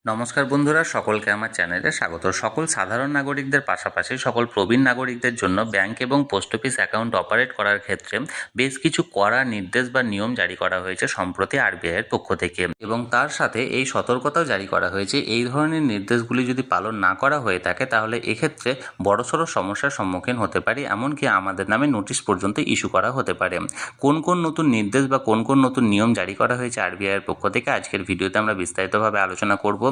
নমস্কার বন্ধুরা, সকলকে আমার চ্যানেলে স্বাগত। সকল সাধারণ নাগরিকদের পাশাপাশি সকল প্রবীণ নাগরিকদের জন্য ব্যাংক এবং পোস্ট অফিস অ্যাকাউন্ট অপারেট করার ক্ষেত্রে বেশ কিছু কড়া নির্দেশ বা নিয়ম জারি করা হয়েছে সম্প্রতি আরবিআই এর পক্ষ থেকে, এবং তার সাথে এই সতর্কতাও জারি করা হয়েছে এই ধরনের নির্দেশগুলি যদি পালন না করা হয়ে থাকে তাহলে এক্ষেত্রে বড়সড় সমস্যার সম্মুখীন হতে পারি, এমনকি আমাদের নামে নোটিশ পর্যন্ত ইস্যু করা হতে পারে। কোন কোন নতুন নির্দেশ বা কোন কোন নতুন নিয়ম জারি করা হয়েছে আরবিআই এর পক্ষ থেকে আজকের ভিডিওতে আমরা বিস্তারিতভাবে আলোচনা করব।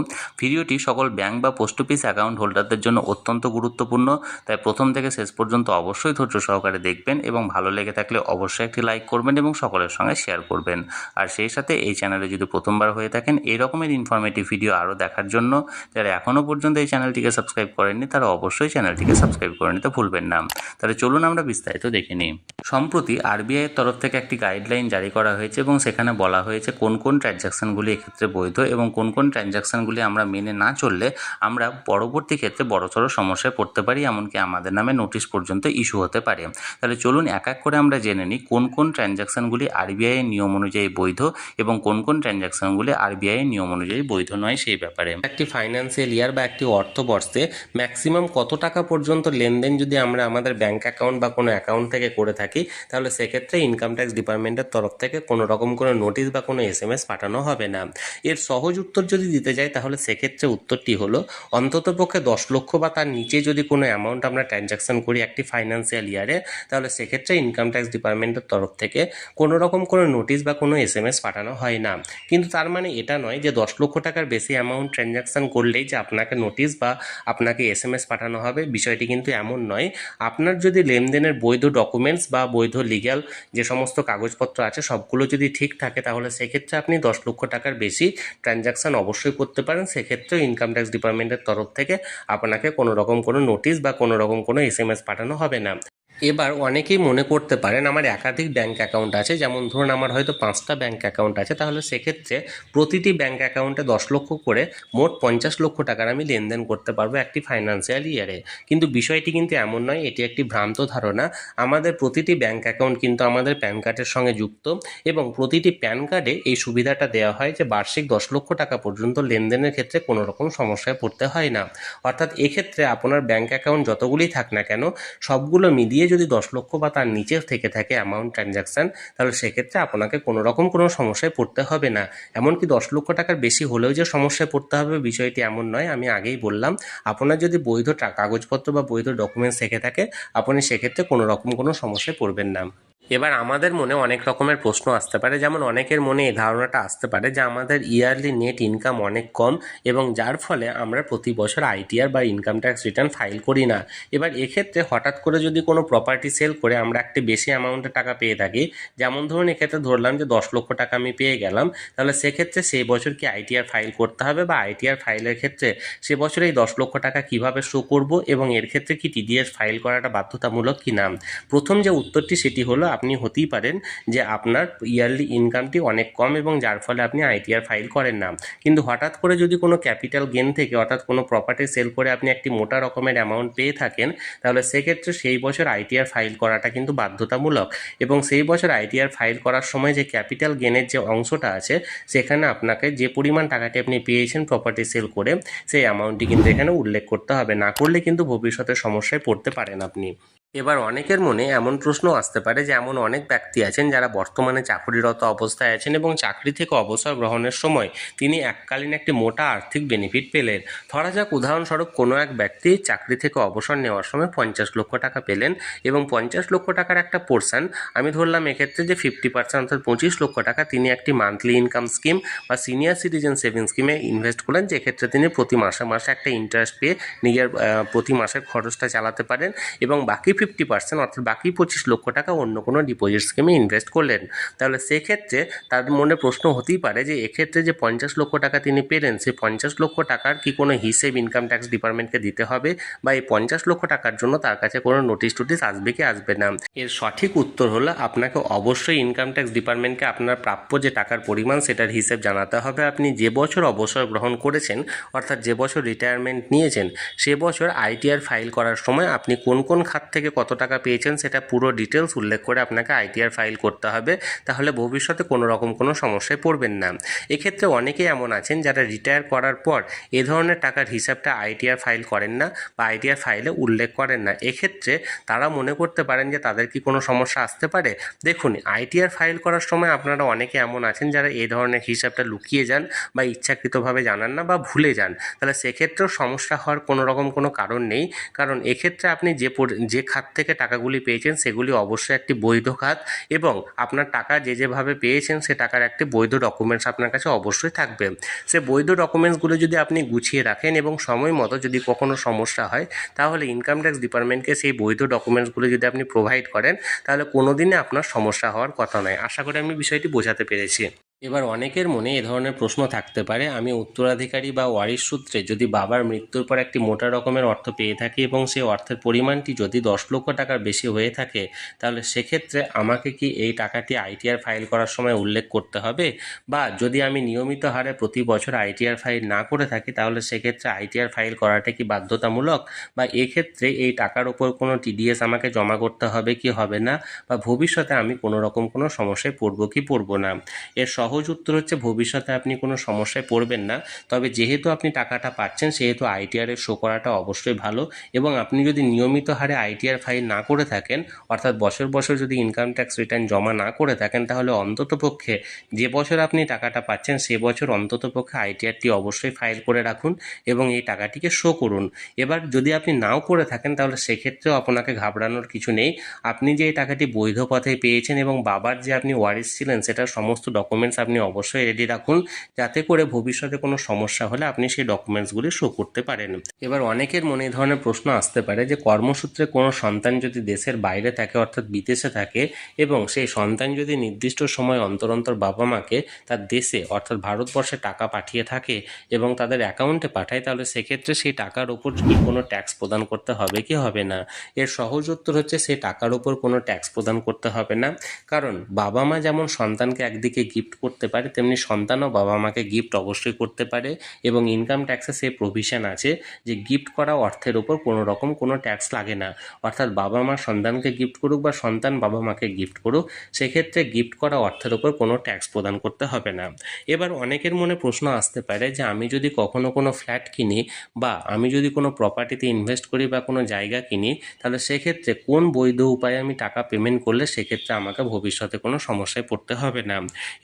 ভিডিওটি সকল ব্যাংক বা পোস্ট অফিস অ্যাকাউন্ট হোল্ডারদের জন্য অত্যন্ত গুরুত্বপূর্ণ, তাই প্রথম থেকে শেষ পর্যন্ত অবশ্যই ধৈর্য সহকারে দেখবেন এবং ভালো লেগে থাকলে অবশ্যই একটি লাইক করবেন এবং সকলের সঙ্গে শেয়ার করবেন। আর সেই সাথে এই চ্যানেলে যদি প্রথমবার হয়ে থাকেন এই রকমের ইনফরমেটিভ ভিডিও আরও দেখার জন্য যারা এখনও পর্যন্ত এই চ্যানেলটিকে সাবস্ক্রাইব করেননি তারা অবশ্যই চ্যানেলটিকে সাবস্ক্রাইব করে নিতে ভুলবেন না। তাহলে চলুন আমরা বিস্তারিত দেখে নিই। সম্প্রতি আরবিআই এর তরফ থেকে একটি গাইডলাইন জারি করা হয়েছে এবং সেখানে বলা হয়েছে কোন কোন ট্রানজ্যাকশানগুলি এক্ষেত্রে বৈধ এবং কোন কোন ট্রানজ্যাকশানগুলি আমরা মেনে না চললে আমরা পরবর্তী ক্ষেত্রে বড়সড় সমস্যায় পড়তে পারি, এমনকি আমাদের নামে নোটিশ পর্যন্ত ইস্যু হতে পারে। তাহলে চলুন এক এক করে আমরা জেনে নিই কোন কোন ট্রানজ্যাকশানগুলি আরবিআই এর নিয়ম অনুযায়ী বৈধ এবং কোন কোন ট্রানজ্যাকশানগুলি আরবিআই এর নিয়ম অনুযায়ী বৈধ নয় সেই ব্যাপারে। একটি ফাইন্যান্সিয়াল ইয়ার বা একটি অর্থবর্ষে ম্যাক্সিমাম কত টাকা পর্যন্ত লেনদেন যদি আমরা আমাদের ব্যাংক অ্যাকাউন্ট বা কোনো অ্যাকাউন্ট থেকে করে থাকি তাহলে সেক্ষেত্রে ইনকাম ট্যাক্স ডিপার্টমেন্টের তরফ থেকে কোনো রকম কোনো নোটিশ বা কোনো SMS পাঠানো হবে না। এর সহজ উত্তর যদি দিতে যাই তাহলে সেক্ষেত্রে উত্তরটি হলো অন্ততপক্ষে 10 লক্ষ বা তার নিচে যদি কোনো অ্যামাউন্ট আমরা ট্রানজ্যাকশন করি একটি ফাইন্যান্সিয়াল ইয়ারে তাহলে সেক্ষেত্রে ইনকাম ট্যাক্স ডিপার্টমেন্টের তরফ থেকে কোনো রকম কোনো নোটিশ বা কোনো SMS পাঠানো হয় না। কিন্তু তার মানে এটা নয় যে 10 লক্ষ টাকার বেশি অ্যামাউন্ট ট্রানজ্যাকশন করলেই যে আপনাকে নোটিশ বা আপনাকে SMS পাঠানো হবে, বিষয়টি কিন্তু এমন নয়। আপনার যদি লেনদেনের বৈধ ডকুমেন্টস বা বৈধ লিগ্যাল যে সমস্ত কাগজপত্র আছে সবগুলো যদি ঠিক থাকে তাহলে সেক্ষেত্রে আপনি 10 লক্ষ টাকার বেশি ট্রানজ্যাকশান অবশ্যই করতে পারেন। সেক্ষেত্রেও ইনকাম ট্যাক্স ডিপার্টমেন্টের তরফ থেকে আপনাকে কোনো রকম কোনো নোটিশ বা কোনো রকম কোনো SMS পাঠানো হবে না। এবার অনেকেই মনে করতে পারেন আমার একাধিক ব্যাংক অ্যাকাউন্ট আছে, যেমন ধরুন আমার হয়তো 5টা ব্যাংক অ্যাকাউন্ট আছে, তাহলে সেক্ষেত্রে প্রতিটি ব্যাংক অ্যাকাউন্টে 10 লক্ষ করে মোট 50 লক্ষ টাকার আমি লেনদেন করতে পারবো একটি ফাইন্যান্সিয়াল ইয়ারে। কিন্তু বিষয়টি কিন্তু এমন নয়, এটি একটি ভ্রান্ত ধারণা। আমাদের প্রতিটি ব্যাংক অ্যাকাউন্ট কিন্তু আমাদের প্যান কার্ডের সঙ্গে যুক্ত এবং প্রতিটি প্যান কার্ডে এই সুবিধাটা দেওয়া হয় যে বার্ষিক 10 লক্ষ টাকা পর্যন্ত লেনদেনের ক্ষেত্রে কোনো রকম সমস্যায় পড়তে হয় না। অর্থাৎ এক্ষেত্রে আপনার ব্যাংক অ্যাকাউন্ট যতগুলি থাক না কেন সবগুলো মিলিয়ে যদি 10 লক্ষ বা তার নিচে থেকে থাকে অ্যামাউন্ট ট্রানজ্যাকশান তাহলে সেক্ষেত্রে আপনাকে কোনো রকম কোনো সমস্যায় পড়তে হবে না। এমনকি 10 লক্ষ টাকার বেশি হলেও যে সমস্যায় পড়তে হবে বিষয়টি এমন নয়। আমি আগেই বললাম আপনার যদি বৈধ কাগজপত্র বা বৈধ ডকুমেন্টস থেকে থাকে আপনি সেক্ষেত্রে কোনো রকম কোনো সমস্যায় পড়বেন না। এবার আমাদের মনে অনেক রকমের প্রশ্ন আসতে পারে, যেমন অনেকের মনে এই ধারণাটা আসতে পারে যে আমাদের ইয়ারলি নেট ইনকাম অনেক কম এবং যার ফলে আমরা প্রতি বছর ITR বা ইনকাম ট্যাক্স রিটার্ন ফাইল করি না। এবার এক্ষেত্রে হঠাৎ করে যদি কোনো প্রপার্টি সেল করে আমরা একটি বেশি অ্যামাউন্টের টাকা পেয়ে থাকি, যেমন ধরুন এক্ষেত্রে ধরলাম যে 10 লক্ষ টাকা আমি পেয়ে গেলাম, তাহলে সেক্ষেত্রে সেই বছর কি ITR ফাইল করতে হবে বা ITR ফাইলের ক্ষেত্রে সে বছর এই 10 লক্ষ টাকা কিভাবে শো করব এবং এর ক্ষেত্রে কি TDS ফাইল করাটা বাধ্যতামূলক কি না। প্রথম যে উত্তরটি সেটি হলো আপনি হতেই পারেন যে আপনার ইয়ারলি ইনকামটি অনেক কম এবং যার ফলে আপনি ITR ফাইল করেন না। কিন্তু হঠাৎ করে যদি কোনো ক্যাপিটাল গেন থেকে অর্থাৎ কোনো প্রপার্টি সেল করে আপনি একটি মোটা রকমের অ্যামাউন্ট পেয়ে থাকেন তাহলে সেক্ষেত্রে সেই বছর ITR ফাইল করাটা কিন্তু বাধ্যতামূলক এবং সেই বছর ITR ফাইল করার সময় যে ক্যাপিটাল গেনের যে অংশটা আছে সেখানে আপনাকে যে পরিমাণ টাকাটি আপনি পেয়েছেন প্রপার্টি সেল করে সেই অ্যামাউন্টটি কিন্তু এখানে উল্লেখ করতে হবে, না করলে কিন্তু ভবিষ্যতে সমস্যায় পড়তে পারেন আপনি। এবার অনেকের মনে এমন প্রশ্ন আসতে পারে যে এমন অনেক ব্যক্তি আছেন যারা বর্তমানে চাকরিরত অবস্থায় আছেন এবং চাকরি থেকে অবসর গ্রহণের সময় তিনি এককালীন একটি মোটা আর্থিক বেনিফিট পেলেন। ধরা যাক উদাহরণস্বরূপ কোনো এক ব্যক্তি চাকরি থেকে অবসর নেওয়ার সময় 50 লক্ষ টাকা পেলেন এবং 50 লক্ষ টাকার একটা পোর্শন আমি ধরলাম এক্ষেত্রে যে 50% অর্থাৎ 25 লক্ষ টাকা তিনি একটি মান্থলি ইনকাম স্কিম বা সিনিয়র সিটিজেন সেভিংস স্কিমে ইনভেস্ট করলেন, যেক্ষেত্রে তিনি প্রতি মাসে মাসে একটা ইন্টারেস্ট পেয়ে নিজের প্রতি মাসের খরচটা চালাতে পারেন এবং বাকি 50% অর্থাৎ বাকি 25 লক্ষ টাকা অন্য কোনো ডিপোজিট স্কিমে ইনভেস্ট করলেন। তাহলে সেক্ষেত্রে তার মনে প্রশ্ন হতেই পারে যে এক্ষেত্রে যে 50 লক্ষ টাকা তিনি পেলেন সেই 50 লক্ষ টাকার কি কোনো হিসেব ইনকাম ট্যাক্স ডিপার্টমেন্টকে দিতে হবে বা এই 50 লক্ষ টাকার জন্য তার কাছে কোনো নোটিশ টোটিশ আসবে কি আসবে না। এর সঠিক উত্তর হলো আপনাকে অবশ্যই ইনকাম ট্যাক্স ডিপার্টমেন্টকে আপনার প্রাপ্য যে টাকার পরিমাণ সেটার হিসেব জানাতে হবে। আপনি যে বছর অবসর গ্রহণ করেছেন অর্থাৎ যে বছর রিটায়ারমেন্ট নিয়েছেন সে বছর ITR ফাইল করার সময় আপনি কোন কোন খাত থেকে কত টাকা পেয়েছেন সেটা পুরো ডিটেলস উল্লেখ করে আপনাকে আইটিআর ফাইল করতে হবে, তাহলে ভবিষ্যতে কোনো রকম কোনো সমস্যায় পড়বেন না। এক্ষেত্রে অনেকেই এমন আছেন যারা রিটায়ার করার পর এ ধরনের টাকার হিসাবটা আইটিআর ফাইল করেন না বা আইটিআর ফাইলে উল্লেখ করেন না। এক্ষেত্রে তারা মনে করতে পারেন যে তাদের কি কোনো সমস্যা আসতে পারে। দেখুন, আইটিআর ফাইল করার সময় আপনারা অনেকে এমন আছেন যারা এই ধরনের হিসাবটা লুকিয়ে যান বা ইচ্ছাকৃতভাবে জানান না বা ভুলে যান, তাহলে সেক্ষেত্রেও সমস্যা হওয়ার কোনো রকম কোনো কারণ নেই। কারণ এক্ষেত্রে আপনি যে খাত থেকে টাকাগুলি পেয়েছেন সেগুলি অবশ্যই একটি বৈধ খাত, এবং আপনার টাকা যেভাবে পেয়েছেন সে টাকার একটি বৈধ ডকুমেন্টস আপনার কাছে অবশ্যই থাকবে। সে বৈধ ডকুমেন্টসগুলো যদি আপনি গুছিয়ে রাখেন এবং সময় মতো যদি কখনো সমস্যা হয়, তাহলে ইনকাম ট্যাক্স ডিপার্টমেন্টকে সেই বৈধ ডকুমেন্টসগুলো যদি আপনি প্রোভাইড করেন, তাহলে কোনো দিনে আপনার সমস্যা হওয়ার কথা নয়। আশা করি আমি বিষয়টি বোঝাতে পেরেছি। এবার অনেকের মনে এ ধরনের প্রশ্ন থাকতে পারে, আমি উত্তরাধিকারী বা ওয়ারিশ সূত্রে যদি বাবার মৃত্যুর পর একটি মোটা রকমের অর্থ পেয়ে থাকি এবং সেই অর্থের পরিমাণটি যদি 10 লক্ষ টাকার বেশি হয়ে থাকে, তাহলে সেক্ষেত্রে আমাকে কি এই টাকাটি আইটিআর ফাইল করার সময় উল্লেখ করতে হবে? বা যদি আমি নিয়মিত হারে প্রতি বছর আইটিআর ফাইল না করে থাকি, তাহলে সেক্ষেত্রে আইটিআর ফাইল করাটা কি বাধ্যতামূলক? বা এক্ষেত্রে এই টাকার ওপর কোনো টিডিএস আমাকে জমা করতে হবে কি হবে না? বা ভবিষ্যতে আমি কোনো রকম কোনো সমস্যায় পড়বো কি পড়বো না? এর সহজ উত্তর হচ্ছে, ভবিষ্যতে আপনি কোনো সমস্যায় পড়বেন না। তবে যেহেতু আপনি টাকাটা পাচ্ছেন সেহেতু আইটিআর শো করাটা অবশ্যই ভালো, এবং আপনি যদি নিয়মিত হারে আইটিআর ফাইল না করে থাকেন, অর্থাৎ বছর বছর যদি ইনকাম ট্যাক্স রিটার্ন জমা না করে থাকেন, তাহলে অন্ততপক্ষে যে বছর আপনি টাকাটা পাচ্ছেন সে বছর অন্ততপক্ষে আইটিআরটি অবশ্যই ফাইল করে রাখুন এবং এই টাকাটিকে শো করুন। এবার যদি আপনি নাও করে থাকেন, তাহলে সেক্ষেত্রেও আপনাকে ঘাবড়ানোর কিছু নেই। আপনি যে এই টাকাটি বৈধ পথে পেয়েছেন এবং বাবার যে আপনি ওয়ারিশ ছিলেন সেটার সমস্ত ডকুমেন্টস আপনি অবশ্যই রেডি রাখুন, যাতে করে ভবিষ্যতে কোনো সমস্যা হলে আপনি সেই ডকুমেন্টসগুলি শো করতে পারেন। এবার অনেকের মনে এই ধরনের প্রশ্ন আসতে পারে যে কর্মসূত্রে কোনো সন্তান যদি দেশের বাইরে থাকে, অর্থাৎ বিদেশে থাকে, এবং সেই সন্তান যদি নির্দিষ্ট সময় অন্তর অন্তর বাবা মাকে তার দেশে অর্থাৎ ভারতবর্ষে টাকা পাঠিয়ে থাকে এবং তাদের অ্যাকাউন্টে পাঠায়, তাহলে সেক্ষেত্রে সেই টাকার ওপর কি কোনো ট্যাক্স প্রদান করতে হবে কি হবে না? এর সহজ উত্তর হচ্ছে, সেই টাকার ওপর কোনো ট্যাক্স প্রদান করতে হবে না। কারণ বাবা মা যেমন সন্তানকে একদিকে গিফট করতে পারে, তেমনি সন্তানও বাবা মাকে গিফট অবশ্যই করতে পারে, এবং ইনকাম ট্যাক্সে সেই প্রভিশন আছে যে গিফট করা অর্থের ওপর কোনো রকম কোনো ট্যাক্স লাগে না। অর্থাৎ বাবা মা সন্তানকে গিফট করুক বা সন্তান বাবা মাকে গিফট করুক, সেক্ষেত্রে গিফট করা অর্থের ওপর কোনো ট্যাক্স প্রদান করতে হবে না। এবার অনেকের মনে প্রশ্ন আসতে পারে যে আমি যদি কখনো কোনো ফ্ল্যাট কিনি বা আমি যদি কোনো প্রপার্টিতে ইনভেস্ট করি বা কোনো জায়গা কিনি, তাহলে সেক্ষেত্রে কোন বৈধ উপায়ে আমি টাকা পেমেন্ট করলে সেক্ষেত্রে আমাকে ভবিষ্যতে কোনো সমস্যায় পড়তে হবে না?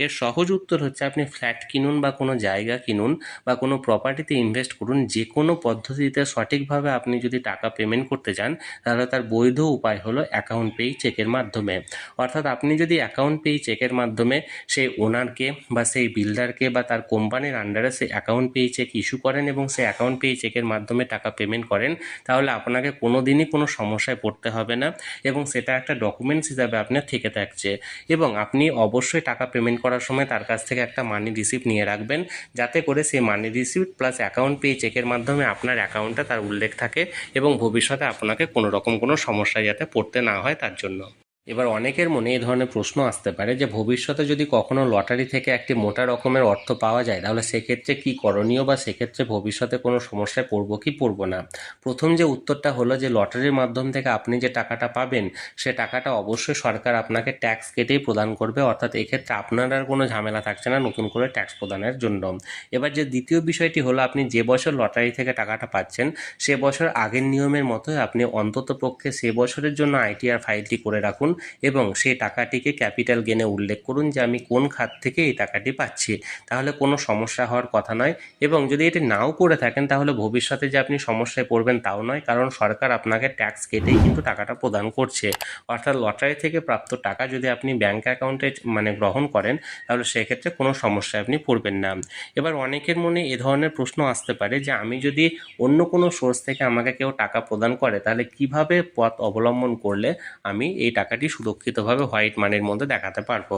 এর সহজ উত্তর হচ্ছে, আপনি ফ্ল্যাট কিনুন বা কোনো জায়গা কিনুন বা কোনো প্রপার্টিতে ইনভেস্ট করুন, যে কোনো পদ্ধতিতে সঠিকভাবে আপনি যদি টাকা পেমেন্ট করতে চান, তাহলে তার বৈধ উপায় হলো অ্যাকাউন্ট পেই চেকের মাধ্যমে। অর্থাৎ আপনি যদি অ্যাকাউন্ট পেই চেকের মাধ্যমে সেই ওনারকে বা সেই বিল্ডারকে বা তার কোম্পানির আন্ডারে সেই অ্যাকাউন্ট পেই চেক ইস্যু করেন এবং সেই অ্যাকাউন্ট পেই চেকের মাধ্যমে টাকা পেমেন্ট করেন, তাহলে আপনাকে কোনো দিনই কোনো সমস্যায় পড়তে হবে না, এবং সেটা একটা ডকুমেন্টস হিসাবে আপনার থেকে থাকছে। এবং আপনি অবশ্যই টাকা পেমেন্ট করার সময় তার কাছ থেকে একটা মানি রিসিপ্ট নিয়ে রাখবেন, যাতে করে সেই মানি রিসিপ্ট প্লাস অ্যাকাউন্ট পেই চেকের মাধ্যমে আপনার অ্যাকাউন্টে তার উল্লেখ থাকে, এবং ভবিষ্যতে আপনাকে কোনো রকম কোনো সমস্যায় যাতে পড়তে না হয় তার জন্য। এবার অনেকের মনে এই ধরনের প্রশ্ন আসতে পারে যে ভবিষ্যতে যদি কখনো লটারি থেকে একটি মোটা রকমের অর্থ পাওয়া যায়, তাহলে সেক্ষেত্রে কি করণীয় বা সেক্ষেত্রে ভবিষ্যতে কোনো সমস্যায় পড়বো কি পড়বো না? প্রথম যে উত্তরটা হলো যে লটারির মাধ্যম থেকে আপনি যে টাকাটা পাবেন সে টাকাটা অবশ্যই সরকার আপনাকে ট্যাক্স কেটেই প্রদান করবে, অর্থাৎ এক্ষেত্রে আপনার আর কোনো ঝামেলা থাকছে না নতুন করে ট্যাক্স প্রদানের জন্য। এবার যে দ্বিতীয় বিষয়টি হলো, আপনি যে বছর লটারি থেকে টাকাটা পাচ্ছেন সে বছর আগের নিয়মের মতোই আপনি অন্তত পক্ষে সে বছরের জন্য আইটিআর ফাইলটি করে রাখুন এবং সেই টাকাটিকে ক্যাপিটাল গেনে উল্লেখ করুন যে আমি কোন খাত থেকে এই টাকাটি পাচ্ছি, তাহলে কোনো সমস্যা হওয়ার কথা নয়। এবং যদি এটি নাও করে থাকেন, তাহলে ভবিষ্যতে যে আপনি সমস্যায় পড়বেন তাও নয়, কারণ সরকার আপনাকে ট্যাক্স কেটেই কিন্তু টাকাটা প্রদান করছে। অর্থাৎ লটারি থেকে প্রাপ্ত টাকা যদি আপনি ব্যাঙ্ক অ্যাকাউন্টে গ্রহণ করেন, তাহলে সেক্ষেত্রে কোনো সমস্যায় আপনি পড়বেন না। এবার অনেকের মনে এ ধরনের প্রশ্ন আসতে পারে যে আমি যদি অন্য কোনো সোর্স থেকে আমাকে কেউ টাকা প্রদান করে, তাহলে কিভাবে পথ অবলম্বন করলে আমি এই টাকাটি টাকাটি সুরক্ষিতভাবে হোয়াইট মানির মধ্যে দেখাতে পারবো।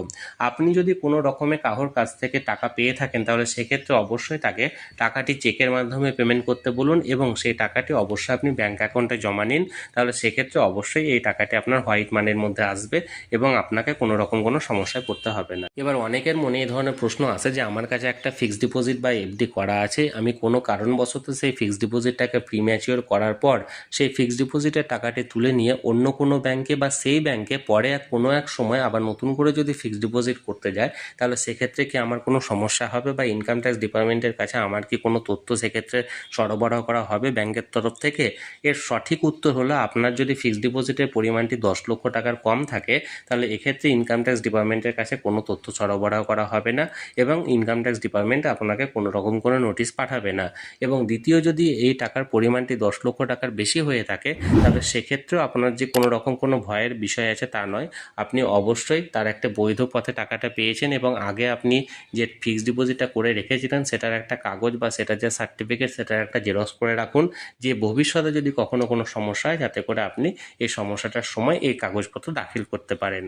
আপনি যদি কোনো রকমে কারোর কাছ থেকে টাকা পেয়ে থাকেন তাহলে সেক্ষেত্রে অবশ্যই তাকে টাকাটি চেকের মাধ্যমে পেমেন্ট করতে বলুন এবং সেই টাকাটি অবশ্যই আপনি ব্যাঙ্ক অ্যাকাউন্টে জমা নিন। তাহলে সেক্ষেত্রে অবশ্যই এই টাকাটি আপনার হোয়াইট মানির মধ্যে আসবে এবং আপনাকে কোনো রকম কোনো সমস্যায় পড়তে হবে না। এবার অনেকের মনে এই ধরনের প্রশ্ন আসে যে আমার কাছে একটা ফিক্সড ডিপোজিট বা এফডি করা আছে, আমি কোনো কারণবশত সেই ফিক্সড ডিপোজিটটাকে প্রিম্যাচিওর করার পর সেই ফিক্সড ডিপোজিটের টাকাটি তুলে নিয়ে অন্য কোনো ব্যাংকে বা সেই ব্যাংকে পরে কোনো এক সময় আবার নতুন করে যদি ফিক্সড ডিপোজিট করতে যায় তাহলে সেক্ষেত্রে কি আমার কোনো সমস্যা হবে বা ইনকাম ট্যাক্স ডিপার্টমেন্টের কাছে আমার কি কোনো তথ্য সেক্ষেত্রে সরবরাহ করা হবে ব্যাংকের তরফ থেকে? এর সঠিক উত্তর হলো আপনার যদি ফিক্সড ডিপোজিটের পরিমাণটি 10 লক্ষ টাকার কম থাকে তাহলে এক্ষেত্রে ইনকাম ট্যাক্স ডিপার্টমেন্টের কাছে কোনো তথ্য সরবরাহ করা হবে না এবং ইনকাম ট্যাক্স ডিপার্টমেন্ট আপনাকে কোনো রকম কোনো নোটিশ পাঠাবে না। এবং দ্বিতীয়, যদি এই টাকার পরিমাণটি 10 লক্ষ টাকার বেশি হয়ে থাকে তাহলে সেক্ষেত্রেও আপনার যে কোনো রকম কোনো ভয়ের বিষয় আছে তা নয়, আপনি অবশ্যই তার একটা বৈধ পথে টাকাটা পেয়েছেন এবং আগে আপনি যে ফিক্সড ডিপোজিটটা করে রেখেছিলেন সেটার একটা কাগজ বা সেটার যে সার্টিফিকেট সেটার একটা জেরক্স করে রাখুন, যে ভবিষ্যতে যদি কখনো কোনো সমস্যা হয় যাতে করে আপনি এই সমস্যাটার সময় এই কাগজপত্র দাখিল করতে পারেন।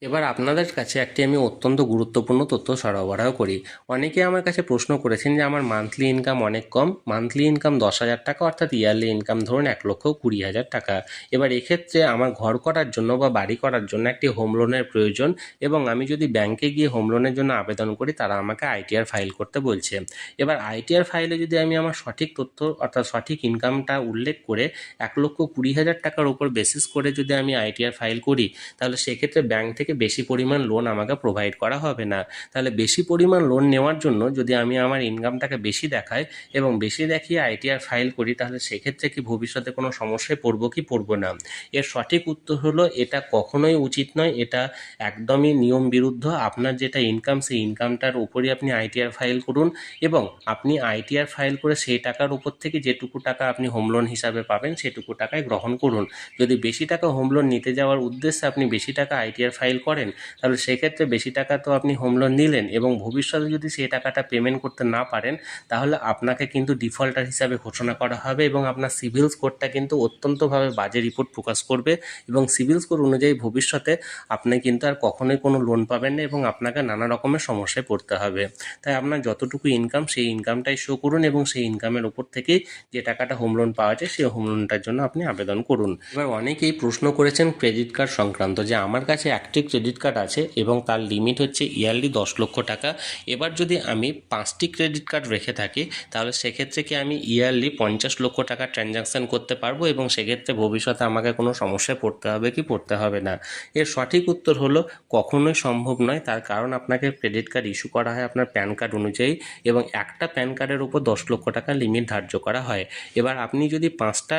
এবার আপনাদের কাছে একটি আমি অত্যন্ত গুরুত্বপূর্ণ তথ্য সরবরাহ করি। অনেকে আমার কাছে প্রশ্ন করেছেন যে আমার মান্থলি ইনকাম অনেক কম, মান্থলি ইনকাম 10,000 টাকা অর্থাৎ ইয়ারলি ইনকাম ধরুন 1,20,000 টাকা। এবার এক্ষেত্রে আমার ঘর করার জন্য বা বাড়ি করার জন্য একটি হোম লোনের প্রয়োজন এবং আমি যদি ব্যাংকে গিয়ে হোম লোনের জন্য আবেদন করি তারা আমাকে আইটিআর ফাইল করতে বলছে। এবার আইটিআর ফাইলে যদি আমি আমার সঠিক তথ্য অর্থাৎ সঠিক ইনকামটা উল্লেখ করে 1,20,000 টাকার উপর বেসিস করে যদি আমি আইটিআর ফাইল করি তাহলে সেক্ষেত্রে ব্যাংক থেকে বেশি পরিমাণ লোন আমাকে প্রোভাইড করা হবে না। তাহলে বেশি পরিমাণ লোন নেওয়ার জন্য যদি আমি আমার ইনকামটাকে বেশি দেখাই এবং বেশি দেখিয়ে আইটিআর ফাইল করি তাহলে সেক্ষেত্রে কি ভবিষ্যতে কোনো সমস্যায় পড়বো কি পড়বো না? এর সঠিক উত্তর হলো এটা কখনোই উচিত নয়, এটা একদমই নিয়ম বিরুদ্ধ। আপনার যেটা ইনকাম সেই ইনকামটার উপরই আপনি আইটিআর ফাইল করুন এবং আপনি আইটিআর ফাইল করে সেই টাকার উপর থেকে যেটুকু টাকা আপনি হোম লোন হিসাবে পাবেন সেটুকু টাকায় গ্রহণ করুন। যদি বেশি টাকা হোম লোন নিতে যাওয়ার উদ্দেশ্যে আপনি বেশি টাকা আইটিআর ফাইল করেন তাহলে সেক্ষেত্রে বেশি টাকা তো আপনি হোম লোন নিলেন এবং ভবিষ্যতে যদি সেই টাকাটা পেমেন্ট করতে না পারেন তাহলে আপনাকে কিন্তু ডিফল্টার হিসাবে ঘোষণা করা হবে এবং আপনার সিভিল স্কোরটা কিন্তু অত্যন্তভাবে বাজে রিপোর্ট প্রকাশ করবে এবং সিভিল স্কোর অনুযায়ী ভবিষ্যতে আপনি কিন্তু আর কখনোই কোনো লোন পাবেন না এবং আপনাকে নানা রকমের সমস্যায় পড়তে হবে। তাই আপনার যতটুকু ইনকাম সেই ইনকামটাই শো করুন এবং সেই ইনকামের উপর থেকেই যে টাকাটা হোম লোন পাওয়া যায় সেই হোম লোনটার জন্য আপনি আবেদন করুন। এবার অনেকেই প্রশ্ন করেছেন ক্রেডিট কার্ড সংক্রান্ত, যে আমার কাছে একটি ক্রেডিট কার্ড আছে এবং তার লিমিট হচ্ছে ইয়ারলি 10 লক্ষ টাকা। এবার যদি আমি 5টি ক্রেডিট কার্ড রেখে থাকি তাহলে সেক্ষেত্রে কি আমি ইয়ারলি 50 লক্ষ টাকা ট্রানজ্যাকশান করতে পারবো এবং সেক্ষেত্রে ভবিষ্যতে আমাকে কোনো সমস্যায় পড়তে হবে কি পড়তে হবে না? এর সঠিক উত্তর হলো কখনোই সম্ভব নয়। তার কারণ আপনাকে ক্রেডিট কার্ড ইস্যু করা হয় আপনার প্যান কার্ড অনুযায়ী এবং একটা প্যান কার্ডের উপর 10 লক্ষ টাকা লিমিট ধার্য করা হয়। এবার আপনি যদি 5টা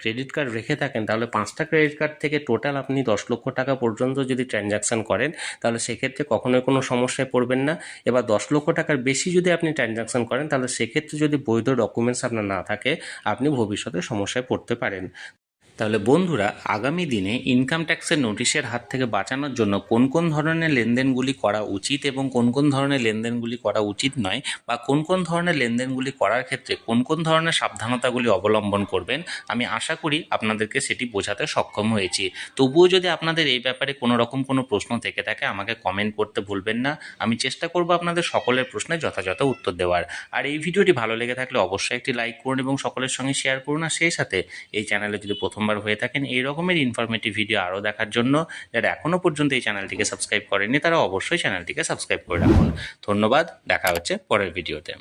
ক্রেডিট কার্ড রেখে থাকেন তাহলে 5টা ক্রেডিট কার্ড থেকে টোটাল আপনি 10 লক্ষ টাকা পর্যন্ত যদি ট্রানজ্যাকশান করেন তাহলে সেক্ষেত্রে কখনোই কোনো সমস্যায় পড়বেন না। এবার 10 লক্ষ টাকার বেশি যদি আপনি ট্রানজ্যাকশান করেন তাহলে সেক্ষেত্রে যদি বৈধ ডকুমেন্টস আপনার না থাকে আপনি ভবিষ্যতে সমস্যায় পড়তে পারেন। তাহলে বন্ধুরা, আগামী দিনে ইনকাম ট্যাক্সের নোটিশের হাত থেকে বাঁচানোর জন্য কোন কোন ধরনের লেনদেনগুলি করা উচিত এবং কোন কোন ধরনের লেনদেনগুলি করা উচিত নয় বা কোন কোন ধরনের লেনদেনগুলি করার ক্ষেত্রে কোন কোন ধরনের সাবধানতাগুলি অবলম্বন করবেন, আমি আশা করি আপনাদেরকে সেটি বোঝাতে সক্ষম হয়েছি। তবুও যদি আপনাদের এই ব্যাপারে কোনো রকম কোনো প্রশ্ন থেকে থাকে আমাকে কমেন্ট করতে ভুলবেন না। আমি চেষ্টা করব আপনাদের সকলের প্রশ্নের যথাযথ উত্তর দেওয়ার। আর এই ভিডিওটি ভালো লেগে থাকলে অবশ্যই একটি লাইক করুন এবং সকলের সঙ্গে শেয়ার করুন। আর সেই সাথে এই চ্যানেলে যদি প্রথমবার হয়ে থাকেন এই রকমের ইনফরমেটিভ ভিডিও আরও দেখার জন্য যারা এখনও পর্যন্ত এই চ্যানেলটিকে সাবস্ক্রাইব করেননি তারা অবশ্যই চ্যানেলটিকে সাবস্ক্রাইব করে রাখুন। ধন্যবাদ, দেখা হচ্ছে পরের ভিডিওতে।